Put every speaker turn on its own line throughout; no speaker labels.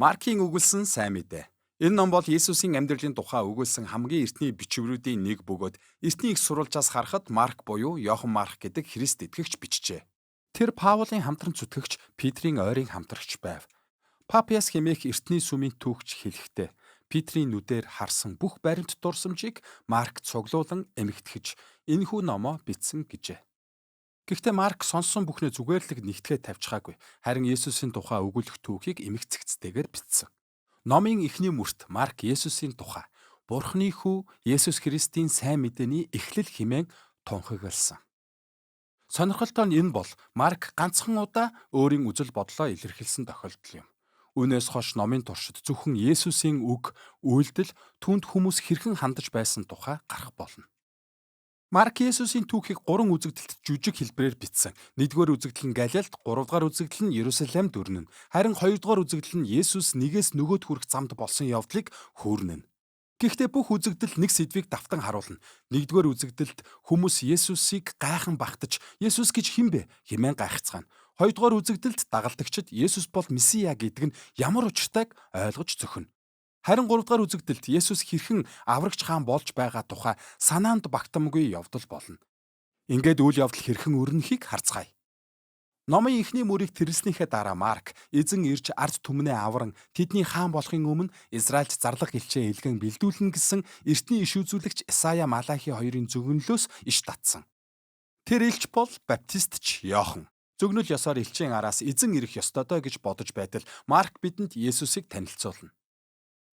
Маркийн өгүүлсэн сайн мэдээ. Энэ ном бол Есүсийн амьдралын тухай өгүүлсэн хамгийн эртний бичвэрүүдийн нэг бөгөөд эртний их сурвалжаас харахад Марк буюу Йохан Марк гэдэг Христ итгэгч бичжээ. Тэр Паулын хамтран зүтгэгч Петрийн ойрын хамтрагч байв. Папиас хэмээх эртний сүмийн түүхч хэлэхдээ Петрийн нүдээр харсан бүх баримт дурсамжийг Марк цуглуулan эмэгтгэж энэхүү номоо бичсэн гэжээ. Гэхдээ Марк сонссон бүхнээ зүгээр л нэгтгээ тавьчихаагүй. Харин Есүсийн тухай өгүүлэх түүхийг эмгэгцэгцтэйгээр бичсэн. Номын эхний мөрт Марк Есүсийн тухай Бурхны хүү Есүс Христийн сайн мэдээний эхлэл хэмээн тунхагласан. Сонирхолтой нь энэ бол Марк ганцхан удаа өөрийн үзэл бодлоо илэрхийлсэн тохиолдол юм. Үүнээс хойш номын туршид зөвхөн Есүсийн үг, үйлдэл түүнд хүмүүс хэрхэн хандаж байсан тухай гарах болно. Марк Есүсийн түүхийг 3 үзэгдэлт жүжиг хэлбэрээр бичсэн. 1-р үзэгдэл нь Галилд, 3-р үзэгдэл нь Иерусалимд өрнөнө. Харин 2-р үзэгдэл нь Есүс нэгээс нөгөөд хүрэх замд болсон явдлыг хөөрнөнө. Гэхдээ бүх үзэгдэл нэг сэдвийг давтан харуулна. 1-р үзэгдэлд хүмүүс Есүсийг гайхан багтаж "Есүс гэж хэн бэ?" хэмээн гайхацгаана. 2-р үзэгдэлд дагалдагчид Есүс бол Месиа гэдэг нь ямар учиртайг ойлгож зөхөнө. Харин 3-р үзэгдэлд Есүс хэрхэн аврагч хаан болж байгаа тухай санаанд багтамгүй явдал болно. Ингээд үйл явдал хэрхэн өрнөхийг харцгаая. Номын эхний мөрийг тэрэлснийхээ дараа Марк эзэн ирж ард түмнээ авран тэдний хаан болохын өмнө Израильд зарлах гэлчээ илгэн бэлдүүлнэ гэсэн эртний иш үзүүлэгч Исая Малахи хоёрын зөвгөнлөөс иш татсан. Тэр элч бол баптистч Иохан. Зөгнөл ёсоор элчийн араас эзэн ирэх ёстой доо гэж бодож байтал Марк бидэнд Есүсийг танилцуулна.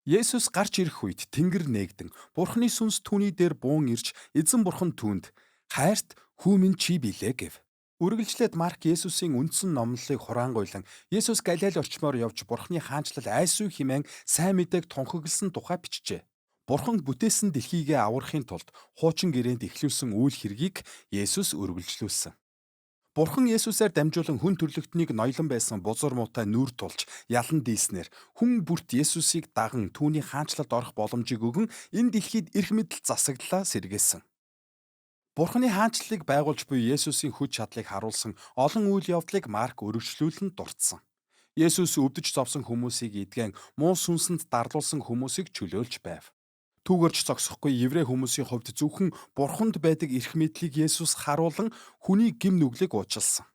Есүс гарч ирэх үед тэнгэр нээгдэн Бурхны сүнс түүний дээр буун ирж эзэн бурхан түүнд "Хайрт хүү минь чи билээ" гэв. Үргэлжлээд Марк Есүсийн үндсэн номлолыг хураангуйлан Есүс Галил орчмоор явж Бурхны хаанчлал айсгүй хэмээн сайн мэдээг тунхагласан тухай бичжээ. Бурхан бүтээсэн дэлхийгээ аврахын тулд хуучин гэрээнд эхлүүлсэн үйл хэргийг Есүс үргэлжлүүлсэн. Бурхан Есүсээр дамжуулан хүн төрлөختнийг ноёлон байсан бузар муутай нүүр тулж ялан дийлснээр хүн бүрт Есүсийг даган түүний хаанчлалд орох боломжийг өгөн энэ дэлхийд эрх мэдэл засаглалаа сэргээсэн. Бурханы хаанчлалыг байгуулж буй Есүсийн хүч чадлыг харуулсан олон үйл явдлыг Марк өргөжлүүлэн дурдсан. Есүс өвдөж зовсон хүмүүсийг эдгэн муу сүнсэнд дарлуулсан хүмүүсийг чөлөөлж байв. Түүгэрч зогсохгүй еврей хүмүүсийн хувьд зөвхөн Бурханд байдаг эрх мэдлийг Есүс харуулan хүний гим нүглийг уучлсан.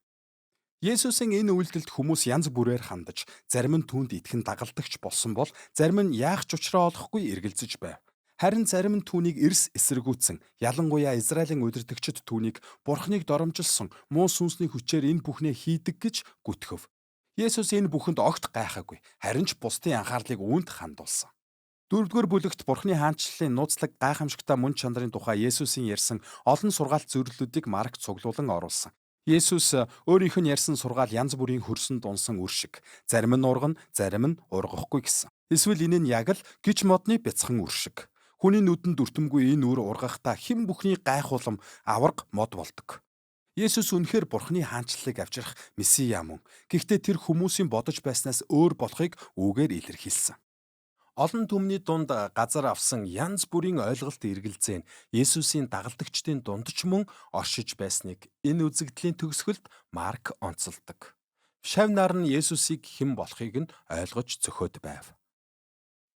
Есүсийн энэ үйлдэлд хүмүүс янз бүрээр хандаж, зарим нь түүнд итгэн дагалдагч болсон бол зарим нь яах ч учраа олохгүй эргэлзэж байв. Харин зарим нь түүнийг эрс эсэргүүцсэн, ялангуяа Израилийн удирдагчид түүнийг Бурхныг доромжилсон муу сүнсний хүчээр энэ бүхнээ хийдэг гэж гүтгэв. Есүс энэ бүхэнд огт гайхаагүй, харин ч бусдын анхаарлыг үүнд хандуулсан. 4-р бүлэгт Бурхны хаанчлалын нууцлаг гайхамшигтай мөн чанарын тухай Есүсийн ярьсан олон сургаалт зөвлөлүүдийг Марк цуглуулan оруулсан. Есүс өөрийнх нь ярьсан сургаал янз бүрийн хөрсөн дунсан үр шиг. Зарим нь ургана, зарим нь ургахгүй гэсэн. Эсвэл энэ нь яг л гिच модны бяцхан үр шиг. Хүний нүдэнд өртөмгүй энэ үр ургахтаа хэн бүхний гайхуулам аварга мод болдог. Есүс үнэхээр Бурхны хаанчлалыг авчрах Месиа мөн. Гэхдээ тэр хүмүүсийн бодож байснаас өөр болохыг үүгээр илэрхийлсэн. Олон түмний дунд газар авсан янз бүрийн ойлголт эргэлзээ нь Есүсийн дагалдагчдын дунд ч мөн оршиж байсныг энэ үзэгдлийн төгсгөлд Марк онцолдог. Шав нар нь Есүсийг хэн болохыг нь ойлгож зөхөөд байв.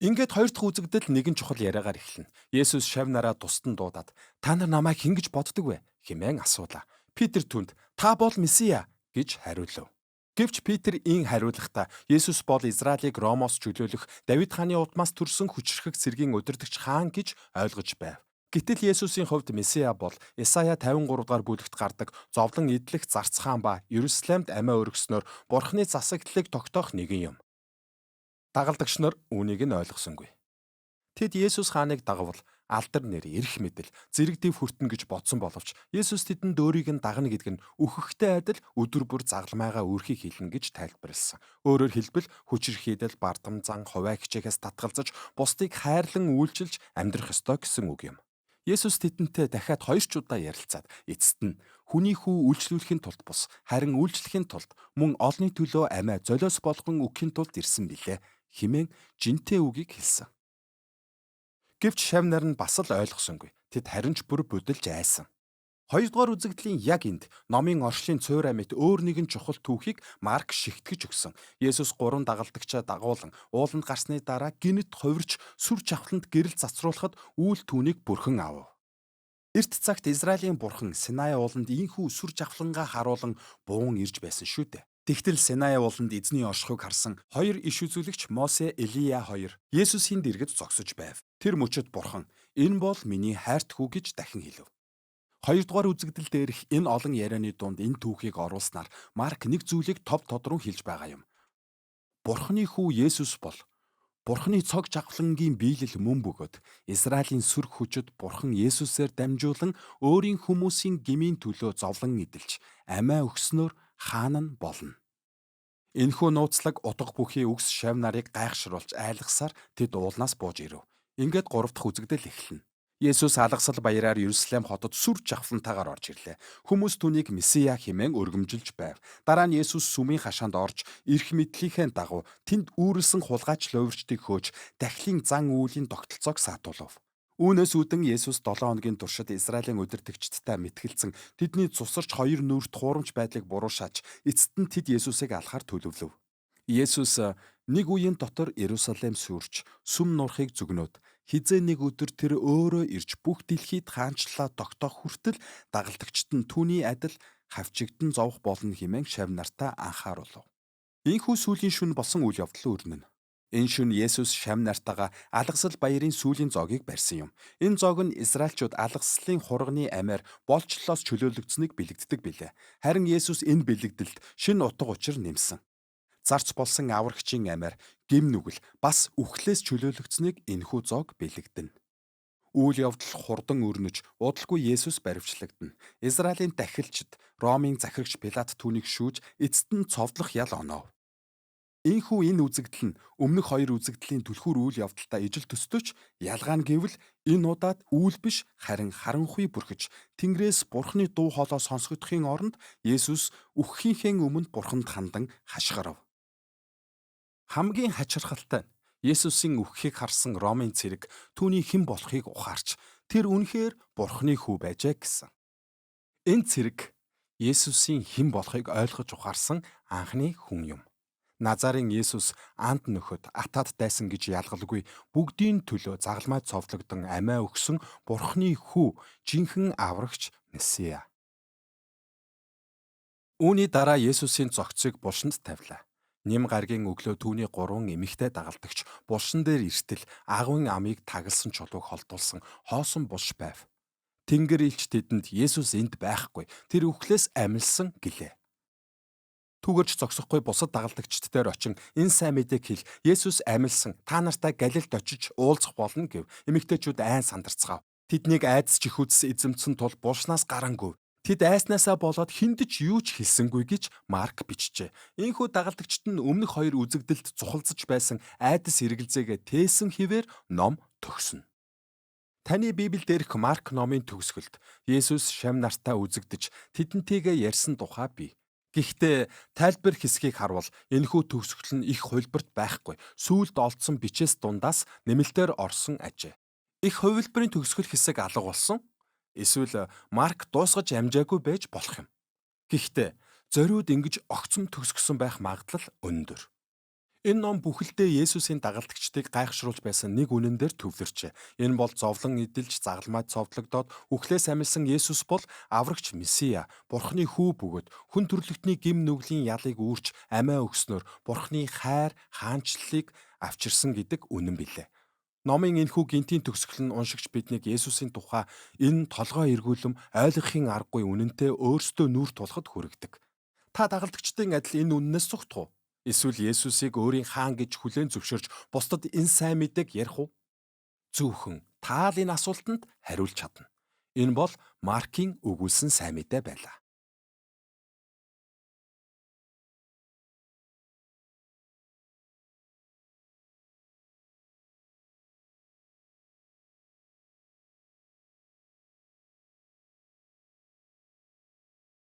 Ингээд хоёр дахь үзэгдэл нэгэн чухал яриагаар эхэлнэ. Есүс шав нараа тусдан дуудаад "Та нар намайг хэн гэж боддог вэ?" хэмээн асуулаа. Петр түүнд "Та бол Месиа" гэж хариулв. Гэвч Петр ийн хариулахдаа Есүс бол Израилийг Ромоос чөлөөлөх Давид хааны удмаас төрсөн хүчрхэг цэргийн удирдагч хаан гэж ойлгож байв. Гэтэл Есүсийн хувьд Месиа бол Исая 53 дугаар бүлэгт гардаг зовлон идэлх зарц хаан ба Иерусалимд амиа өргөснөөр Бурхны засаглалыг тогтоох нэгэн юм. Дагалдагч нар үүнийг нь ойлгосонгүй. Тэд Есүс хааныг дагавал алдар нэр, эрх мэдэл, зэрэг дэв хүртэн гэж бодсон боловч Есүс тэдэнд өөрийг нь дагна гэдэг нь үхэхтэй адил өдөр бүр загламайгаа өөрхийг хэлнэ гэж тайлбарлсан. Өөрөөр хэлбэл хүчирхийлэл, бардам зан, хуваа хичээгээс татгалзаж, бусдыг хайрлан үйлчилж амьдрах ёстой гэсэн үг юм. Есүс тэдэнтэй дахиад хоёр ч удаа ярилцаад эцэст нь хүний хүү үйлчлүүлэхийн тулд бус, харин үйлчлэхийн тулд мөн олны төлөө амиа золиос болгон өгөхийн тулд ирсэн билээ хэмээн жинтэй үгийг хэлсэн. Гэвч шав нар нь бас л ойлгосонгүй. Тэд харин ч бүр будилж айсан. Хоёрдугаар үзэгдлийн яг энд номын оршлын цуур амьд өөр нэгэн чухал түүхийг Марк шигтгэж өгсөн. Есүс 3 дагалдагчаа дагуулan ууланд гарсны дараа гинэт хувирч сүр чавхланд гэрэл цацруулахад үйл түүнийг бүрхэн авав. Эрт цагт Израилийн бурхан Синай ууланд ийхүү сүр жавхлангаа харуулan буун ирж байсан шүү дээ. Тэгтэл Синай ууланд эзний оршихуйг харсан хоёр иш үзүүлэгч Мосе, Элия хоёр Есүсийн дэргэд зогсож байв. Тэр мөчөд бурхан "Энэ бол миний хайрт хүү" гэж дахин хэлв. Хоёрдугаар үзэгдэл дээрх энэ олон ярианы дунд энэ түүхийг оруулснаар Марк нэг зүйлийг тов тодорон хэлж байгаа юм. Бурханы хүү Есүс бол Бурханы цог жавхлангийн биелэл мөн бөгөөд Израилийн сүр хүчит Бурхан Есүсээр дамжуулан өөрийн хүмүүсийн гмийн төлөө зовлон эдэлж амиа өгснөөр хаана нь болно. Энэхүү нууцлаг утга бүхий үгс шав нарыг гайхшруулж айлгсаар тэд уулнаас бууж ирэв. Ингээд 3 дахь үзэгдэл эхэлнэ. Есүс алгасал баяраар Ерүслэм хотод сүр жавхлантайгаар орж ирлээ. Хүмүүс түүнийг Месиа хэмээн өргөмжилж байв. Дараа нь Есүс сүмийн хашаанд орж эрх мэдлийнхээ дагуу тэнд үүрлсэн хулгайч ловирчдыг хөөж дахлын зан үйлийн тогтолцоог саатуулв. Үүнээс үүдэн Есүс 7 хоногийн туршид Израилийн удирдагчдтай мэтгэлцэн тэдний цусарч хоёр нүрт хуурамч байдлыг буруушааж эцэст нь тэд Есүсийг алахаар төлөвлөв. Есүс нэг үеийн дотор Иерусалим сүрч сүм нурахыг зүгнөөд хизээ нэг өдөр тэр өөрөө ирж бүх дэлхийд хаанчлалаа тогтоох хүртэл дагалдагчид нь түүний адил хавчигдан зовох болно хэмээн шав нартаа анхааруулв. Ийхүү сүүлийн шөнө болсон үйл явдал өрнөнө. Энэ шөнө Есүс шав нартаага алгасал баярын сүүлийн зоогийг барьсан юм. Энэ зоог нь Израильчууд алгаслын хурганы амиар болчлолоос чөлөөлөгдсөнийг бэлэгддэг билээ. Харин Есүс энэ бэлэгдэлд шинэ утга учир нэмсэн. Зарц болсон аврагчийн амиар гим нүгэл бас үхлээс чөлөөлөгдсөнийг энэхүү зоог бэлэгдэнэ. Үйл явдал хурдан өрнөж удалгүй Есүс баривчлагдана. Израилийн дахилчид Ромын захирагч Пилат түүнийг шүүж эцэст нь цовдлох ял онов. Ийхүү энэ үзэгдэл нь өмнөх хоёр үзэгдлийн түлхүүр үйл явдалтай ижил төстөж ялгаа нь гэвэл энэ удаад үйл биш харин харанхуй бүрхэж Тэнгэрээс Бурханы дуу хоолой сонсогдохын оронд Есүс үххийнхээ өмнө Бурханд хандан хашгирав. Хамгийн хачирхалтай нь Есүсийн үххийг харсан Ромын цэрэг түүний хэн болохыг ухаарч тэр үнэхээр Бурханы хүү байжээ гэсэн. Энэ цэрэг Есүсийн хэн болохыг ойлгож ухаарсан анхны хүн юм. Назарын Есүс анд нөхөд атаад дайсан гэж ялгалгүй бүгдийн төлөө загалмай цовдлогдсон амиа өгсөн Бурханы хүү жинхэнэ аврагч Месиа. Үүний дараа Есүсийн зогцыг булшинд тавилаа. Нэм гаргийн өглөө түүний 3 эмэгтэй дагалдагч булшин дээр эртэл агуйн амийг тагалсан чулууг холдуулсан хоосон булш байв. Тэнгэр элч тэдэнд Есүс энд байхгүй тэр үхлээс амилсан гэлээ. Түүгэрч зогсохгүй бусад дагалдагчдээр очин энэ сайн мэдээг хэл Есүс амилсан та нартай Галилд очиж уулзах болно гэв. Эмэгтэйчүүд айн сандарцгаав. Тэднийг айдас чихүүдс эзэмдсэн тул булшнаас гарангүй. Тэд айснаасаа болоод хиндэж юу ч хэлсэнгүй гэж Марк бичжээ. Ийхүү дагалдагчид нь өмнөх хоёр үзэгдэлд цухалзаж байсан айдас эргэлзээгээ тээсэн хэвээр ном төгснө. Таны Библиэд дээрх Марк номын төгсгөлд Есүс шав нартаа үзэгдэж тэдэнтэйгээ ярьсан тухай бий. Гэхдээ тайлбар хэсгийг харвал энэхүү төгсгөл нь их хувилбарт байхгүй. Сүүлд олдсон бичээс дундаас нэмэлтээр орсон ажээ. Их хувилбарын төгсгөл хэсэг алга болсон. Эсвэл Марк дуусгаж амжаагүй байж болох юм. Гэхдээ зориуд ингэж огцом төгсгсөн байх магадлал өндөр. Энэ ном бүхэлдээ Есүсийн дагалдагчдыг гайхшруулж байсан нэг үнэн дээр төвлөрчээ. Энэ бол зовлон эдэлж загалмайд цовдлогдоод үхлээс амилсан Есүс бол аврагч Месиа, Бурханы хүү бөгөөд хүн төрлөختний гим нүглийн ялыг үүрч амиа өгснөөр Бурханы хайр, хаанчлалыг авчирсан гэдэг үнэн билээ. Номын энэхүү гинтийн төгсгөл нь уншигч биднийг Есүсийн тухай энэ толгой эргүүлэм ойлгохын аргагүй үнэнтэй өөрсдөө нүүр тулахад хүргэдэг. Та дагалдагчдын адил энэ үннээс зүгтэх үү? Эсвэл Есүсийг өөрийн хаан гэж хүлээн зөвшөөрч бусдад энэ сайн мэдээг ярих уу? Зөвхөн та л энэ асуултанд хариулж чадна. Энэ бол Маркийн өгүүлсэн сайн мэдээ байлаа.